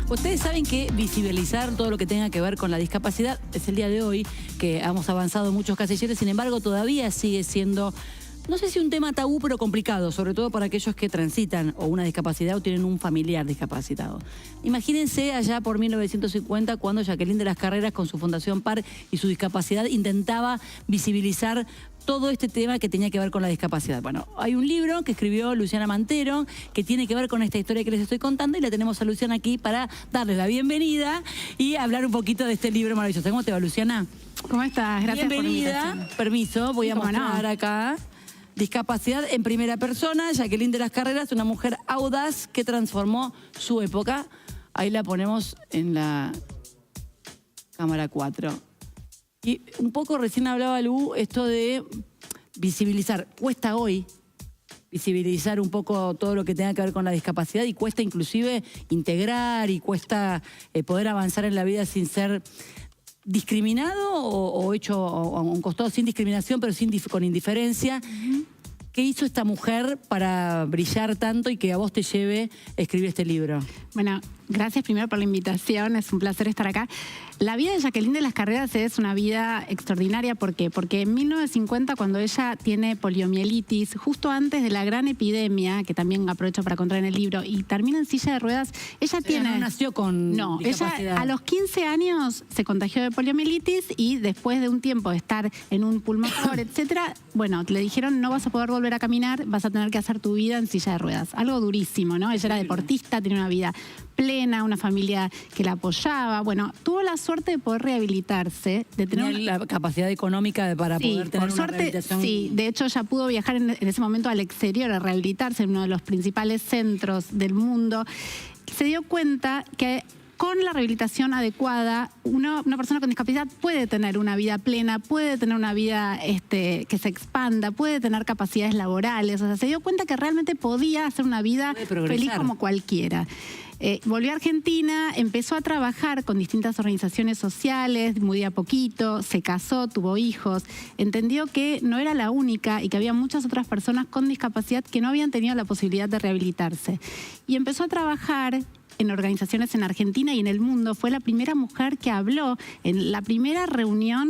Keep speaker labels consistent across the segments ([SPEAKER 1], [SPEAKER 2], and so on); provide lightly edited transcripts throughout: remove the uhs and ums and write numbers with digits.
[SPEAKER 1] Ustedes saben que visibilizar todo lo que tenga que ver con la discapacidad es el día de hoy, que hemos avanzado en muchos casilleros, sin embargo todavía sigue siendo, no sé si un tema tabú, pero complicado, sobre todo para aquellos que transitan o una discapacidad o tienen un familiar discapacitado. Imagínense allá por 1950 cuando Jacqueline de las Carreras con su Fundación PAR y su discapacidad intentaba visibilizar todo este tema que tenía que ver con la discapacidad. Bueno, hay un libro que escribió Luciana Mantero que tiene que ver con esta historia que les estoy contando y la tenemos a Luciana aquí para darle la bienvenida y hablar un poquito de este libro maravilloso. ¿Cómo te va, Luciana?
[SPEAKER 2] ¿Cómo estás? Gracias por la invitación.
[SPEAKER 1] Permiso, voy a mostrar acá. Discapacidad en primera persona, Jacqueline de las Carreras, una mujer audaz que transformó su época. Ahí la ponemos en la cámara 4. Y un poco recién hablaba Lu, esto de visibilizar. Cuesta hoy visibilizar un poco todo lo que tenga que ver con la discapacidad y cuesta inclusive integrar y cuesta poder avanzar en la vida sin ser discriminado o hecho a un costado sin discriminación, pero con indiferencia. ¿Qué hizo esta mujer para brillar tanto y que a vos te lleve a escribir este libro?
[SPEAKER 2] Bueno, gracias primero por la invitación, es un placer estar acá. La vida de Jacqueline de las Carreras es una vida extraordinaria. ¿Por qué? Porque en 1950, cuando ella tiene poliomielitis, justo antes de la gran epidemia, que también aprovecho para contar en el libro, y termina en silla de ruedas, ella tiene...
[SPEAKER 1] No nació con discapacidad.
[SPEAKER 2] Ella a los 15 años se contagió de poliomielitis y después de un tiempo de estar en un pulmotor, etcétera, bueno, le dijeron no vas a poder volver a caminar, vas a tener que hacer tu vida en silla de ruedas. Algo durísimo, ¿no? Ella era deportista, tenía una vida plena, una familia que la apoyaba. Bueno, tuvo la suerte de poder rehabilitarse, de tener
[SPEAKER 1] la capacidad económica para poder tener una rehabilitación.
[SPEAKER 2] Sí, de hecho ella pudo viajar en ese momento al exterior a rehabilitarse en uno de los principales centros del mundo. Se dio cuenta que con la rehabilitación adecuada, una persona con discapacidad puede tener una vida plena, puede tener una vida que se expanda, puede tener capacidades laborales. O sea, se dio cuenta que realmente podía hacer una vida feliz como cualquiera. Volvió a Argentina, empezó a trabajar con distintas organizaciones sociales, muy de a poquito, se casó, tuvo hijos, entendió que no era la única y que había muchas otras personas con discapacidad que no habían tenido la posibilidad de rehabilitarse. Y empezó a trabajar en organizaciones en Argentina y en el mundo. Fue la primera mujer que habló en la primera reunión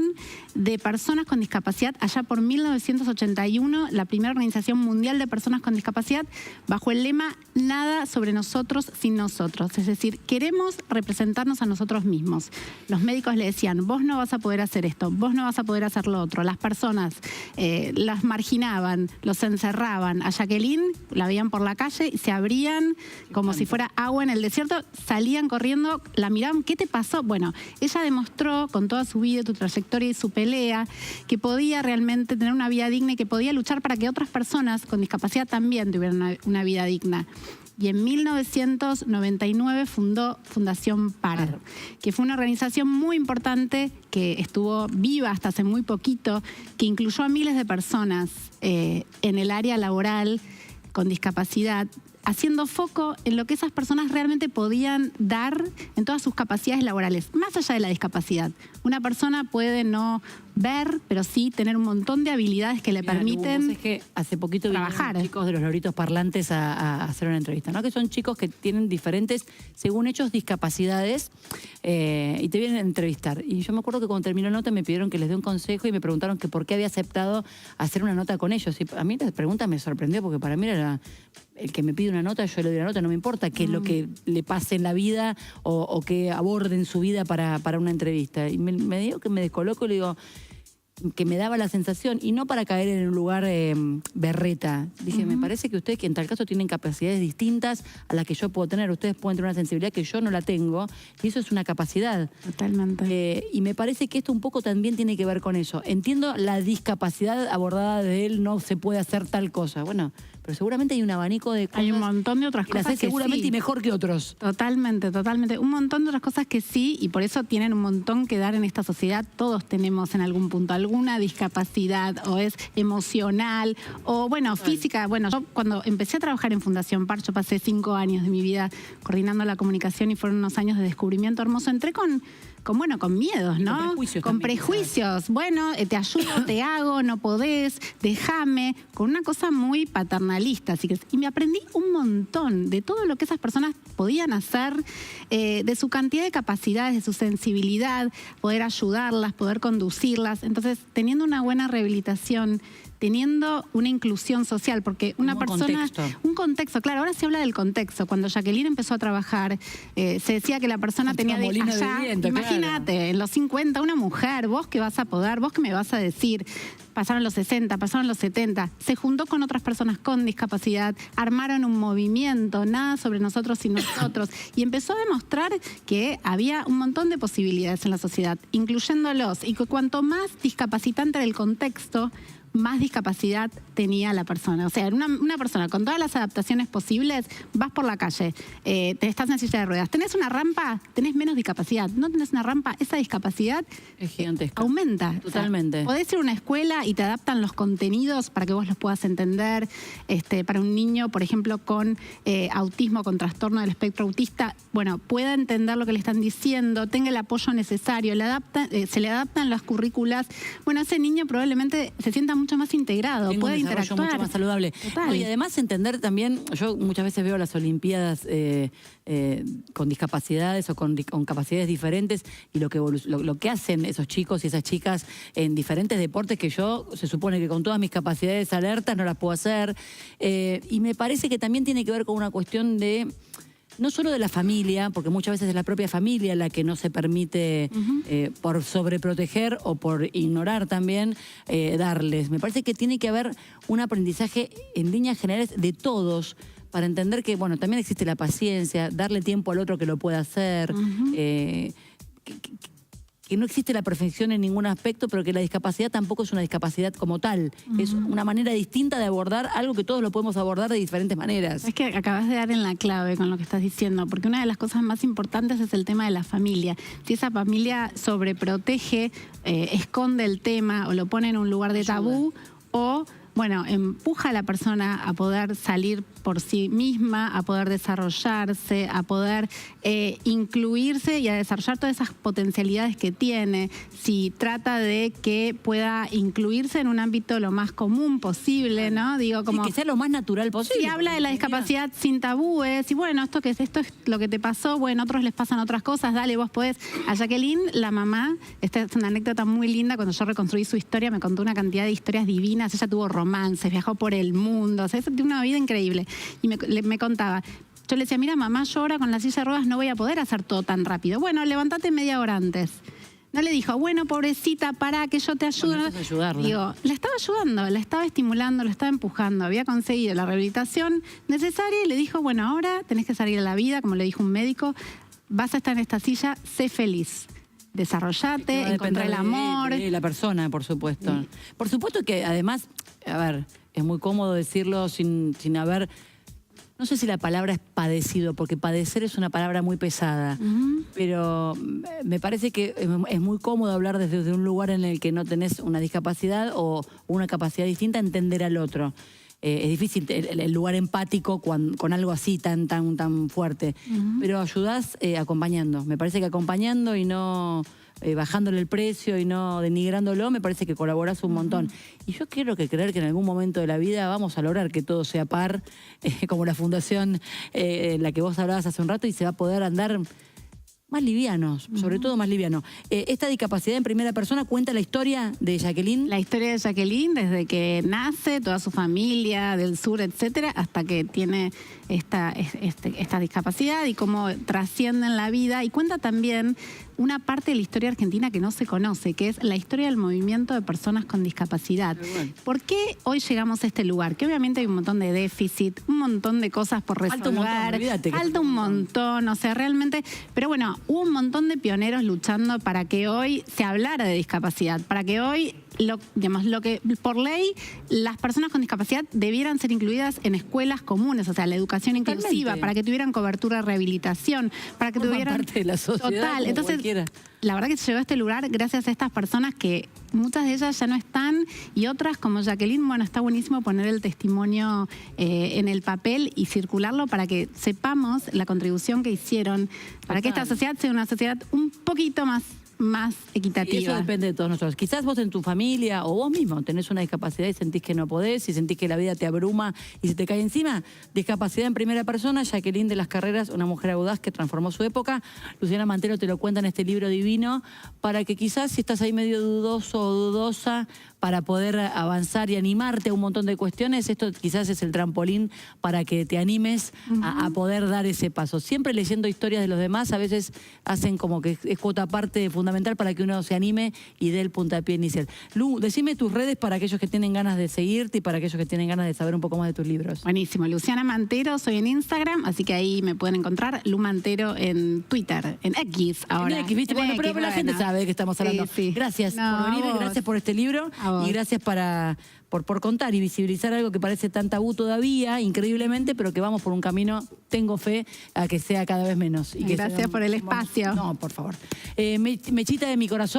[SPEAKER 2] de personas con discapacidad allá por 1981, la primera organización mundial de personas con discapacidad, bajo el lema nada sobre nosotros sin nosotros. Es decir, queremos representarnos a nosotros mismos. Los médicos le decían, vos no vas a poder hacer esto, vos no vas a poder hacer lo otro. Las personas las marginaban, los encerraban. A Jacqueline la veían por la calle y se abrían como si fuera agua en el desierto. Salían corriendo, la miraban, ¿qué te pasó? Bueno, ella demostró con toda su vida, su trayectoria y su pelea, que podía realmente tener una vida digna y que podía luchar para que otras personas con discapacidad también tuvieran una vida digna. Y en 1999 fundó Fundación PAR, que fue una organización muy importante que estuvo viva hasta hace muy poquito, que incluyó a miles de personas en el área laboral con discapacidad, haciendo foco en lo que esas personas realmente podían dar en todas sus capacidades laborales, más allá de la discapacidad. Una persona puede no ver, pero sí tener un montón de habilidades que le permiten
[SPEAKER 1] es que hace poquito
[SPEAKER 2] trabajar.
[SPEAKER 1] Vinieron chicos de los loritos parlantes a hacer una entrevista, ¿no? Que son chicos que tienen diferentes, según ellos, discapacidades y te vienen a entrevistar. Y yo me acuerdo que cuando terminó la nota me pidieron que les dé un consejo y me preguntaron que por qué había aceptado hacer una nota con ellos. Y a mí la pregunta me sorprendió porque para mí era el que me pide una nota, yo le doy una nota, no me importa qué es lo que le pase en la vida o que aborde en su vida para una entrevista. Y me digo que me descoloco y le digo que me daba la sensación, y no para caer en un lugar berreta. Dije, me parece que ustedes, que en tal caso tienen capacidades distintas a las que yo puedo tener. Ustedes pueden tener una sensibilidad que yo no la tengo, y eso es una capacidad.
[SPEAKER 2] Totalmente.
[SPEAKER 1] Y me parece que esto un poco también tiene que ver con eso. Entiendo la discapacidad abordada de él, no se puede hacer tal cosa. Bueno, pero seguramente hay un abanico de cosas.
[SPEAKER 2] Hay un montón de otras cosas que
[SPEAKER 1] seguramente
[SPEAKER 2] sí.
[SPEAKER 1] Y mejor que otros.
[SPEAKER 2] Totalmente, totalmente. Un montón de otras cosas que sí, y por eso tienen un montón que dar en esta sociedad. Todos tenemos en algún punto alguna discapacidad, o es emocional, o bueno, física. Bueno, yo cuando empecé a trabajar en Fundación PAR, yo pasé 5 años de mi vida coordinando la comunicación y fueron unos años de descubrimiento hermoso. Entré con miedos, ¿no? Con prejuicios. Bueno, te ayudo, te hago, no podés, déjame. Con una cosa muy paternalista analista, así que, y me aprendí un montón de todo lo que esas personas podían hacer, de su cantidad de capacidades, de su sensibilidad, poder ayudarlas, poder conducirlas. Entonces, teniendo una buena rehabilitación, teniendo una inclusión social, porque una persona... Un contexto, claro, ahora se habla del contexto. Cuando Jacqueline empezó a trabajar, se decía que la persona tenía de allá, imagínate, claro, en los 50, una mujer, vos que vas a poder, vos que me vas a decir... Pasaron los 60, pasaron los 70, se juntó con otras personas con discapacidad, armaron un movimiento, nada sobre nosotros y nosotros, y empezó a demostrar que había un montón de posibilidades en la sociedad, incluyéndolos, y que cuanto más discapacitante era el contexto, más discapacidad tenía la persona. O sea, una persona con todas las adaptaciones posibles, vas por la calle, te estás en silla de ruedas, tenés una rampa, tenés menos discapacidad. No tenés una rampa, esa discapacidad
[SPEAKER 1] es gigantesca.
[SPEAKER 2] Aumenta.
[SPEAKER 1] Totalmente.
[SPEAKER 2] O sea, podés ir a una escuela y te adaptan los contenidos para que vos los puedas entender. Para un niño, por ejemplo, con autismo, con trastorno del espectro autista, bueno, pueda entender lo que le están diciendo, tenga el apoyo necesario, se le adaptan las currículas. Bueno, ese niño probablemente se sienta mucho más integrado, puede interactuar.
[SPEAKER 1] Mucho más saludable. No, y además entender también, yo muchas veces veo las Olimpiadas con discapacidades o con capacidades diferentes y lo que hacen esos chicos y esas chicas en diferentes deportes que yo se supone que con todas mis capacidades alertas no las puedo hacer. Y me parece que también tiene que ver con una cuestión de... No solo de la familia, porque muchas veces es la propia familia la que no se permite, por sobreproteger o por ignorar también, darles. Me parece que tiene que haber un aprendizaje en líneas generales de todos para entender que, bueno, también existe la paciencia, darle tiempo al otro que lo pueda hacer, que no existe la perfección en ningún aspecto, pero que la discapacidad tampoco es una discapacidad como tal. Es una manera distinta de abordar algo que todos lo podemos abordar de diferentes maneras.
[SPEAKER 2] Es que acabas de dar en la clave con lo que estás diciendo, porque una de las cosas más importantes es el tema de la familia. Si esa familia sobreprotege, esconde el tema o lo pone en un lugar de tabú, o... bueno, empuja a la persona a poder salir por sí misma, a poder desarrollarse, a poder incluirse y a desarrollar todas esas potencialidades que tiene. Si trata de que pueda incluirse en un ámbito lo más común posible, ¿no? Digo, como...
[SPEAKER 1] Sí, que sea lo más natural posible.
[SPEAKER 2] Si habla de la discapacidad sin tabúes, y bueno, esto es lo que te pasó, bueno, a otros les pasan otras cosas, dale, vos podés. A Jacqueline, la mamá, esta es una anécdota muy linda, cuando yo reconstruí su historia, me contó una cantidad de historias divinas, ella tuvo romances, viajó por el mundo, o sea, tiene una vida increíble. Y me contaba, yo le decía, mira, mamá, yo ahora con la silla de ruedas no voy a poder hacer todo tan rápido. Bueno, levántate media hora antes. No le dijo, bueno, pobrecita, pará, que yo te ayudo.
[SPEAKER 1] Bueno,
[SPEAKER 2] digo, la estaba ayudando, la estaba estimulando, la estaba empujando, había conseguido la rehabilitación necesaria y le dijo, bueno, ahora tenés que salir a la vida, como le dijo un médico, vas a estar en esta silla, sé feliz. Desarrollate, encontrá el amor.
[SPEAKER 1] De la persona, por supuesto. Sí. Por supuesto que además, a ver, es muy cómodo decirlo sin haber... No sé si la palabra es padecido, porque padecer es una palabra muy pesada, pero me parece que es muy cómodo hablar desde un lugar en el que no tenés una discapacidad o una capacidad distinta, entender al otro. Es difícil el lugar empático con algo así tan fuerte, pero ayudás acompañando. Me parece que acompañando y no bajándole el precio y no denigrándolo, me parece que colaborás un montón. Y yo quiero creer que en algún momento de la vida vamos a lograr que todo sea par, como la fundación en la que vos hablabas hace un rato, y se va a poder andar más livianos, sobre todo más liviano. Esta discapacidad en primera persona cuenta la historia de Jacqueline.
[SPEAKER 2] La historia de Jacqueline desde que nace, toda su familia del sur, etcétera, hasta que tiene esta discapacidad y cómo trasciende en la vida. Y cuenta también una parte de la historia argentina que no se conoce, que es la historia del movimiento de personas con discapacidad. Bueno. ¿Por qué hoy llegamos a este lugar? Que obviamente hay un montón de déficit, un montón de cosas por resolver. Falta un montón, o sea, realmente... Pero bueno, hubo un montón de pioneros luchando para que hoy se hablara de discapacidad, para que hoy... lo que por ley las personas con discapacidad debieran ser incluidas en escuelas comunes, o sea, la educación inclusiva, para que tuvieran cobertura de rehabilitación, para que tuvieran
[SPEAKER 1] parte de la sociedad.
[SPEAKER 2] Total. Entonces, cualquiera. La verdad que se llegó a este lugar gracias a estas personas que muchas de ellas ya no están, y otras como Jacqueline, bueno, está buenísimo poner el testimonio en el papel y circularlo para que sepamos la contribución que hicieron, para que esta sociedad sea una sociedad un poquito más más equitativa.
[SPEAKER 1] Y eso depende de todos nosotros. Quizás vos en tu familia o vos mismo tenés una discapacidad y sentís que no podés, y sentís que la vida te abruma y se te cae encima. Discapacidad en primera persona, Jacqueline de las Carreras, una mujer audaz que transformó su época. Luciana Mantero te lo cuenta en este libro divino, para que quizás si estás ahí medio dudoso o dudosa, para poder avanzar y animarte a un montón de cuestiones, esto quizás es el trampolín para que te animes a poder dar ese paso. Siempre leyendo historias de los demás, a veces hacen como que es cuota parte fundamental para que uno se anime y dé el puntapié inicial. Lu, decime tus redes para aquellos que tienen ganas de seguirte y para aquellos que tienen ganas de saber un poco más de tus libros.
[SPEAKER 2] Buenísimo, Luciana Mantero, soy en Instagram, así que ahí me pueden encontrar. Lu Mantero en Twitter, en X ahora.
[SPEAKER 1] En X, ¿viste? Bueno, pero la gente sabe de qué estamos hablando.
[SPEAKER 2] Sí.
[SPEAKER 1] Gracias por venir, gracias por este libro y gracias por contar y visibilizar algo que parece tan tabú todavía, increíblemente, pero que vamos por un camino, tengo fe, a que sea cada vez menos. Y que
[SPEAKER 2] gracias por el espacio.
[SPEAKER 1] No, por favor. Mechita de mi corazón.